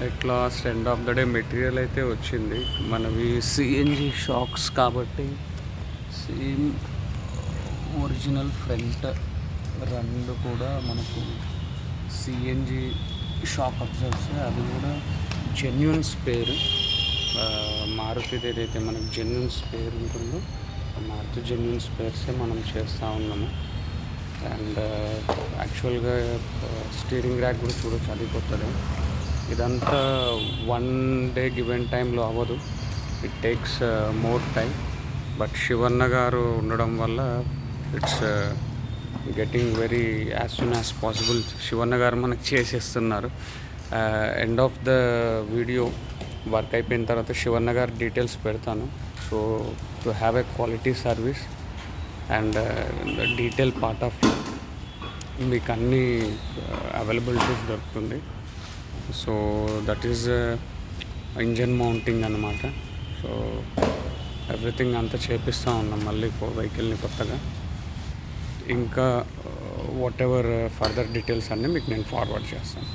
At last end of the day material అయితే వచ్చింది. మనవి సిఎన్జి షాక్స్ కాబట్టి సేమ్ ఒరిజినల్ ఫ్రంట్ రెండు కూడా మనకు సిఎన్జి షాక్ అబ్జర్వ్స్, అది కూడా జెన్యున్ స్పేర్. మారుతిది ఏదైతే మనకు జెన్యున్ స్పేర్ ఉంటుందో మారుతి జెన్యున్ స్పేర్సే మనం చేస్తూ ఉన్నాము. అండ్ యాక్చువల్గా స్టీరింగ్ ర్యాక్ కూడా చూడొచ్చు, అది కొత్తదే. ఇదంతా వన్ డే గివెన్ టైంలో అవ్వదు, it takes more time. But Shivanna garu ఉండడం వల్ల it's getting very as soon as possible. Shivanna garu మనకు చేసేస్తున్నారు. End of the video work అయిపోయిన తర్వాత శివన్న గారు డీటెయిల్స్ పెడతాను. So to have a quality service and detail part of మీకు అన్ని అవైలబిలిటీస్ దొరుకుతుంది. So that is engine mounting అన్నమాట. సో ఎవ్రీథింగ్ అంతా చేపిస్తూ ఉన్నాం మళ్ళీ వెహికల్ని కొత్తగా. ఇంకా వాట్ ఎవర్ ఫర్దర్ డీటెయిల్స్ అన్నీ మీకు నేను ఫార్వర్డ్ చేస్తాను.